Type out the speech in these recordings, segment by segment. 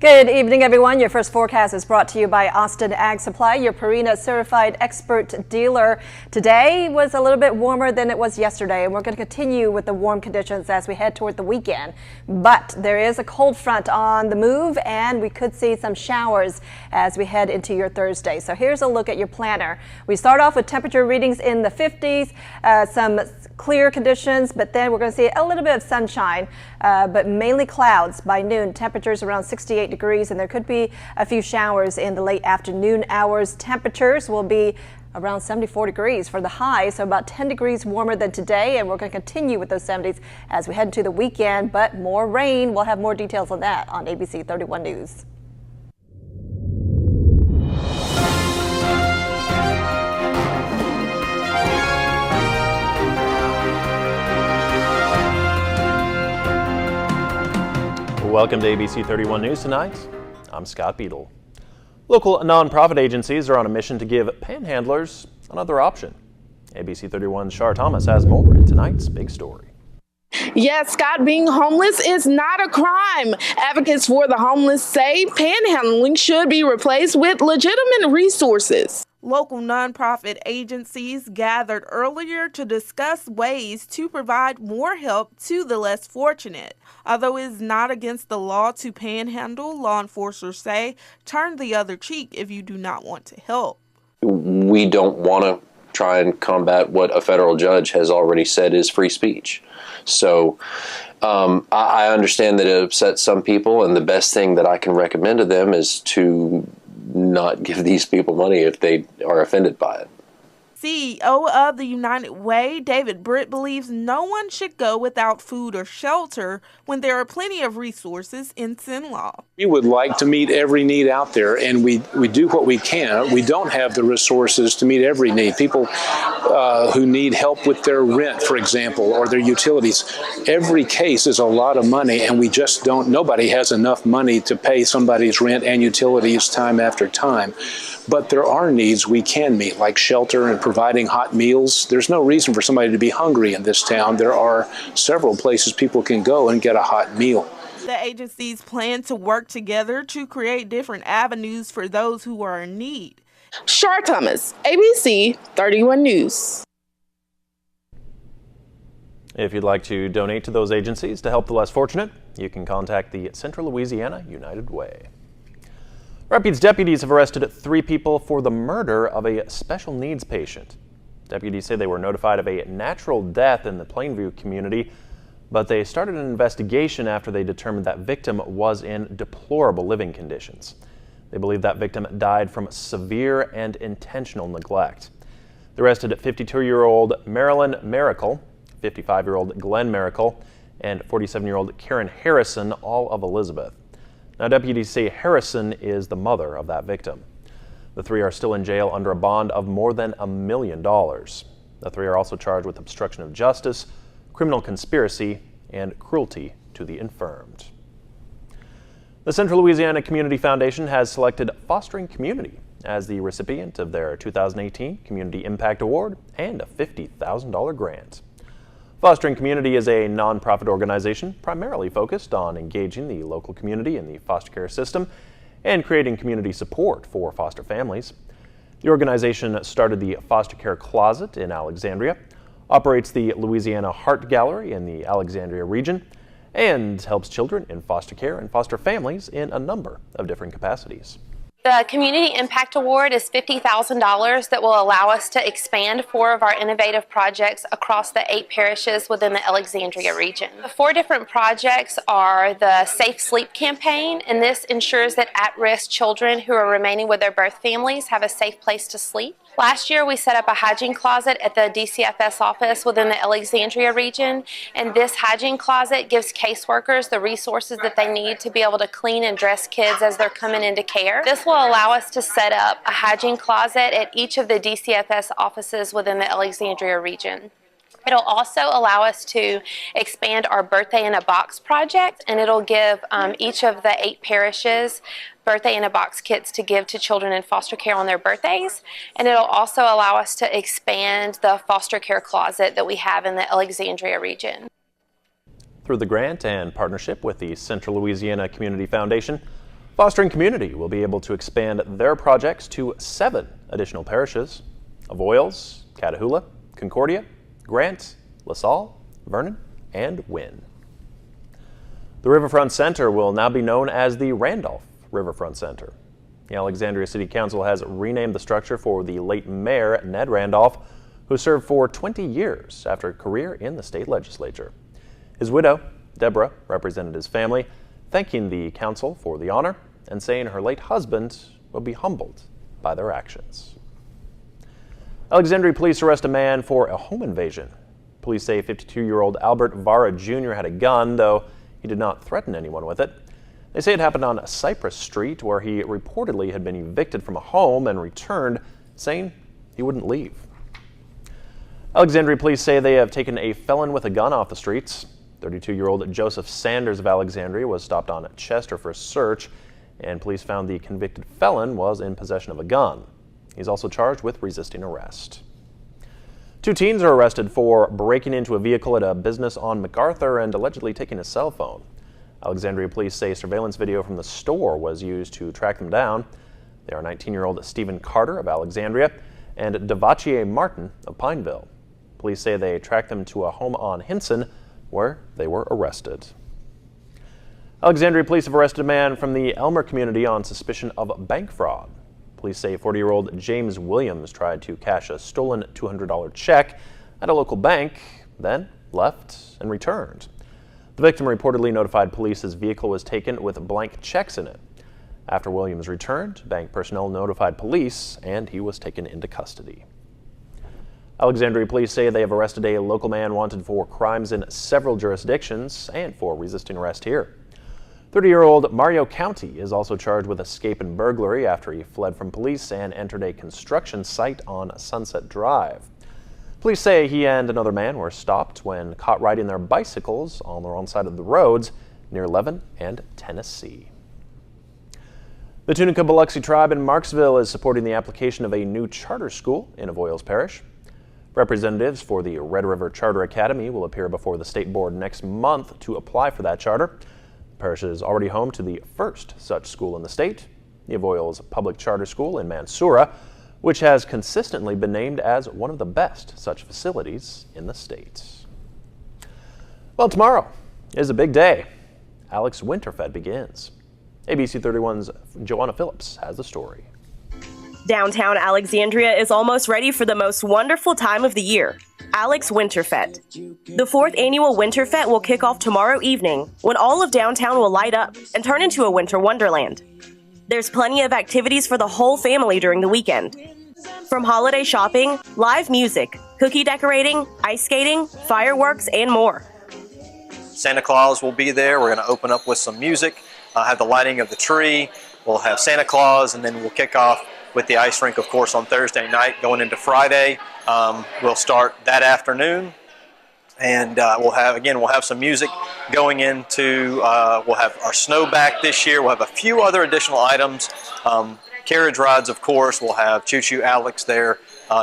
Good evening, everyone. Your first forecast is brought to you by Austin Ag Supply, your Purina certified expert dealer. Today was a little bit warmer than it was yesterday, and we're going to continue with the warm conditions as we head toward the weekend. But there is a cold front on the move, and we could see some showers as we head into your Thursday. So here's a look at your planner. We start off with temperature readings in the 50s, some clear conditions, but then we're going to see a little bit of sunshine, but mainly clouds by noon. Temperatures around 68 degrees, and there could be a few showers in the late afternoon hours. Temperatures will be around 74 degrees for the high, so about 10 degrees warmer than today, and we're going to continue with those 70s as we head into the weekend, but more rain. We'll have more details on that on ABC 31 News. Welcome to ABC 31 News tonight. I'm Scott Beadle. Local nonprofit agencies are on a mission to give panhandlers another option. ABC 31's Shar Thomas has more in tonight's big story. Yes, Scott, being homeless is not a crime. Advocates for the homeless say panhandling should be replaced with legitimate resources. Local nonprofit agencies gathered earlier to discuss ways to provide more help to the less fortunate. Although it is not against the law to panhandle, law enforcers say turn the other cheek if you do not want to help. We don't want to try and combat what a federal judge has already said is free speech. So I understand that it upsets some people, and the best thing that I can recommend to them is to not give these people money if they are offended by it. CEO of the United Way, David Britt, believes no one should go without food or shelter when there are plenty of resources in Cenla. We would like to meet every need out there, and we do what we can. We don't have the resources to meet every need. People who need help with their rent, for example, or their utilities. Every case is a lot of money, and we just don't, nobody has enough money to pay somebody's rent and utilities time after time. But there are needs we can meet, like shelter and providing hot meals. There's no reason for somebody to be hungry in this town. There are several places people can go and get a hot meal. The agencies plan to work together to create different avenues for those who are in need. Shar Thomas, ABC 31 News. If you'd like to donate to those agencies to help the less fortunate, you can contact the Central Louisiana United Way. Rapides deputies have arrested 3 people for the murder of a special needs patient. Deputies say they were notified of a natural death in the Plainview community, but they started an investigation after they determined that victim was in deplorable living conditions. They believe that victim died from severe and intentional neglect. They arrested 52-year-old Marilyn Miracle, 55-year-old Glenn Miracle, and 47-year-old Karen Harrison, all of Elizabeth. Now, deputies say Harrison is the mother of that victim. The 3 are still in jail under a bond of more than $1 million. The 3 are also charged with obstruction of justice, criminal conspiracy, and cruelty to the infirmed. The Central Louisiana Community Foundation has selected Fostering Community as the recipient of their 2018 Community Impact Award and a $50,000 grant. Fostering Community is a nonprofit organization primarily focused on engaging the local community in the foster care system and creating community support for foster families. The organization started the Foster Care Closet in Alexandria, operates the Louisiana Heart Gallery in the Alexandria region, and helps children in foster care and foster families in a number of different capacities. The Community Impact Award is $50,000 that will allow us to expand 4 of our innovative projects across the 8 parishes within the Alexandria region. The 4 different projects are the Safe Sleep Campaign, and this ensures that at-risk children who are remaining with their birth families have a safe place to sleep. Last year, we set up a hygiene closet at the DCFS office within the Alexandria region, and this hygiene closet gives caseworkers the resources that they need to be able to clean and dress kids as they're coming into care. This will allow us to set up a hygiene closet at each of the DCFS offices within the Alexandria region. It'll also allow us to expand our Birthday in a Box project, and it'll give each of the 8 parishes Birthday in a Box kits to give to children in foster care on their birthdays. And it'll also allow us to expand the foster care closet that we have in the Alexandria region. Through the grant and partnership with the Central Louisiana Community Foundation, Fostering Community will be able to expand their projects to 7 additional parishes: Avoyelles, Catahoula, Concordia, Grant, LaSalle, Vernon, and Wynne. The Riverfront Center will now be known as the Randolph Riverfront Center. The Alexandria City Council has renamed the structure for the late Mayor Ned Randolph, who served for 20 years after a career in the state legislature. His widow, Deborah, represented his family, thanking the council for the honor and saying her late husband will be humbled by their actions. Alexandria police arrest a man for a home invasion. Police say 52-year-old Albert Vara Jr. had a gun, though he did not threaten anyone with it. They say it happened on Cypress Street, where he reportedly had been evicted from a home and returned, saying he wouldn't leave. Alexandria police say they have taken a felon with a gun off the streets. 32-year-old Joseph Sanders of Alexandria was stopped on Chester for a search, and police found the convicted felon was in possession of a gun. He's also charged with resisting arrest. 2 teens are arrested for breaking into a vehicle at a business on MacArthur and allegedly taking a cell phone. Alexandria police say surveillance video from the store was used to track them down. They are 19-year-old Stephen Carter of Alexandria and Devachier Martin of Pineville. Police say they tracked them to a home on Hinson, where they were arrested. Alexandria police have arrested a man from the Elmer community on suspicion of bank fraud. Police say 40-year-old James Williams tried to cash a stolen $200 check at a local bank, then left and returned. The victim reportedly notified police his vehicle was taken with blank checks in it. After Williams returned, bank personnel notified police and he was taken into custody. Alexandria police say they have arrested a local man wanted for crimes in several jurisdictions and for resisting arrest here. 30-year-old Mario County is also charged with escape and burglary after he fled from police and entered a construction site on Sunset Drive. Police say he and another man were stopped when caught riding their bicycles on the wrong side of the roads near Levin and Tennessee. The Tunica-Biloxi tribe in Marksville is supporting the application of a new charter school in Avoyelles Parish. Representatives for the Red River Charter Academy will appear before the state board next month to apply for that charter. The parish is already home to the first such school in the state, the Avoyelles Public Charter School in Mansoura, which has consistently been named as one of the best such facilities in the state. Well, tomorrow is a big day. Alex Winterfett begins. ABC 31's Joanna Phillips has the story. Downtown Alexandria is almost ready for the most wonderful time of the year, Alex Winterfett. The 4th annual Winterfett will kick off tomorrow evening, when all of downtown will light up and turn into a winter wonderland. There's plenty of activities for the whole family during the weekend. From holiday shopping, live music, cookie decorating, ice skating, fireworks, and more. Santa Claus will be there. We're going to open up with some music, have the lighting of the tree. We'll have Santa Claus, and then we'll kick off with the ice rink, of course, on Thursday night going into Friday. We'll start that afternoon, and we'll have some music going into, we'll have our snow back this year. We'll have a few other additional items. Carriage rides, of course. We'll have Choo Choo Alex there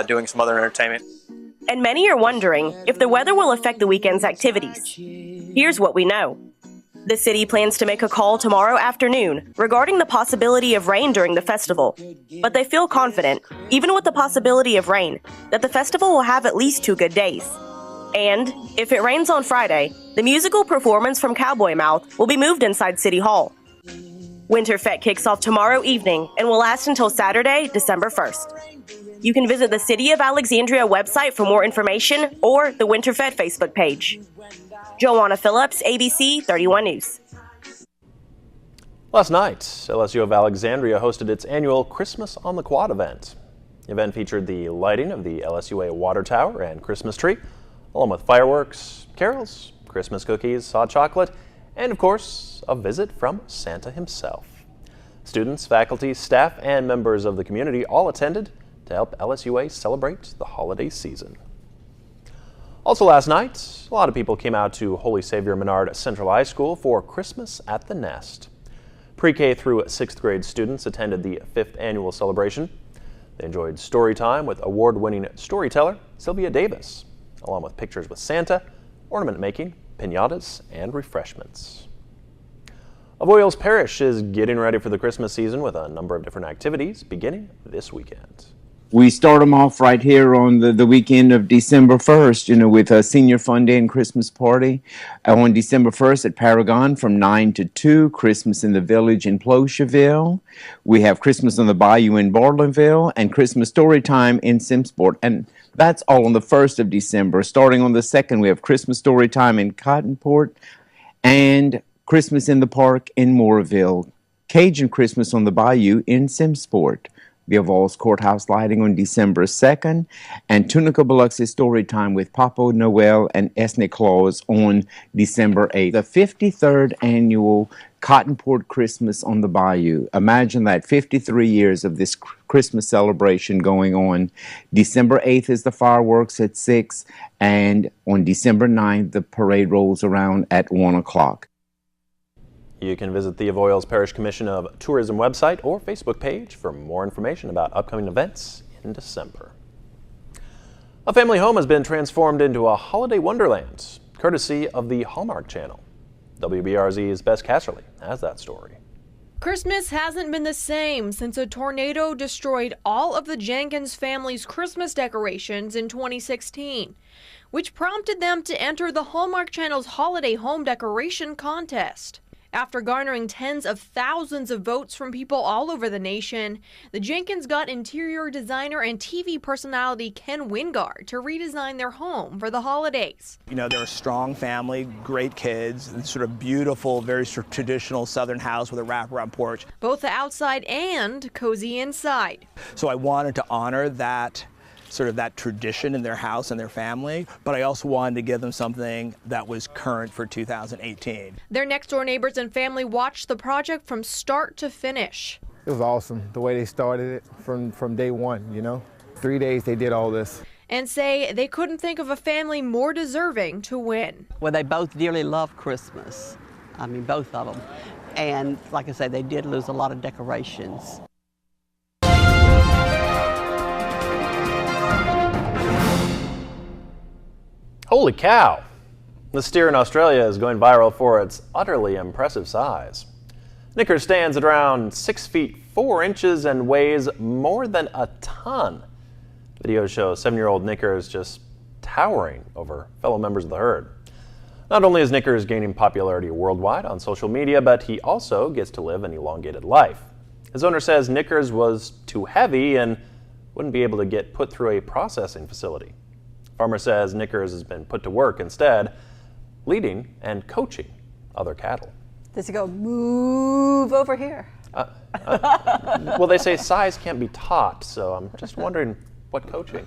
doing some other entertainment. And many are wondering if the weather will affect the weekend's activities. Here's what we know. The city plans to make a call tomorrow afternoon regarding the possibility of rain during the festival, but they feel confident, even with the possibility of rain, that the festival will have at least 2 good days. And if it rains on Friday, the musical performance from Cowboy Mouth will be moved inside City Hall. Winterfett kicks off tomorrow evening and will last until Saturday, December 1st. You can visit the City of Alexandria website for more information or the Winterfett Facebook page. Joanna Phillips, ABC 31 News. Last night, LSU of Alexandria hosted its annual Christmas on the Quad event. The event featured the lighting of the LSUA water tower and Christmas tree, along with fireworks, carols, Christmas cookies, hot chocolate, and of course, a visit from Santa himself. Students, faculty, staff, and members of the community all attended to help LSUA celebrate the holiday season. Also last night, a lot of people came out to Holy Savior Menard Central High School for Christmas at the Nest. Pre-K through 6th grade students attended the 5th annual celebration. They enjoyed story time with award-winning storyteller Sylvia Davis, along with pictures with Santa, ornament making, piñatas, and refreshments. Avoyelles Parish is getting ready for the Christmas season with a number of different activities beginning this weekend. We start them off right here on the weekend of December 1st, with a senior fun day and Christmas party. On December 1st at Paragon from 9 to 2, Christmas in the Village in Plocherville. We have Christmas on the Bayou in Bartlinville and Christmas Story Time in Simsport. And that's all on the 1st of December. Starting on the 2nd, we have Christmas Story Time in Cottonport and Christmas in the Park in Moorville. Cajun Christmas on the Bayou in Simsport. The Avoyelles Courthouse lighting on December 2nd, and Tunica Biloxi Story Time with Papa Noel and Ethnic Claus on December 8th. The 53rd annual Cottonport Christmas on the Bayou. Imagine that, 53 years of this Christmas celebration going on. December 8th is the fireworks at 6, and on December 9th, the parade rolls around at 1 o'clock. You can visit the Avoyelles Parish Commission of Tourism website or Facebook page for more information about upcoming events in December. A family home has been transformed into a holiday wonderland, courtesy of the Hallmark Channel. WBRZ's Bess Casserly has that story. Christmas hasn't been the same since a tornado destroyed all of the Jenkins family's Christmas decorations in 2016, which prompted them to enter the Hallmark Channel's Holiday Home Decoration Contest. After garnering tens of thousands of votes from people all over the nation, the Jenkins got interior designer and TV personality Ken Wingard to redesign their home for the holidays. They're a strong family, great kids, and sort of beautiful, very traditional Southern house with a wraparound porch. Both the outside and cozy inside. So I wanted to honor that tradition in their house and their family, but I also wanted to give them something that was current for 2018. Their next door neighbors and family watched the project from start to finish. It was awesome, the way they started it from day one, 3 days they did all this. And say they couldn't think of a family more deserving to win. Well, they both dearly love Christmas. Both of them. And like I say, they did lose a lot of decorations. Holy cow! The steer in Australia is going viral for its utterly impressive size. Knickers stands at around 6 feet 4 inches and weighs more than a ton. Videos show 7-year-old Knickers just towering over fellow members of the herd. Not only is Knickers gaining popularity worldwide on social media, but he also gets to live an elongated life. His owner says Knickers was too heavy and wouldn't be able to get put through a processing facility. Farmer says Knickers has been put to work instead, leading and coaching other cattle. Does he go, move over here? Well, they say size can't be taught, so I'm just wondering what coaching.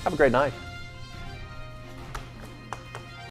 Have a great night.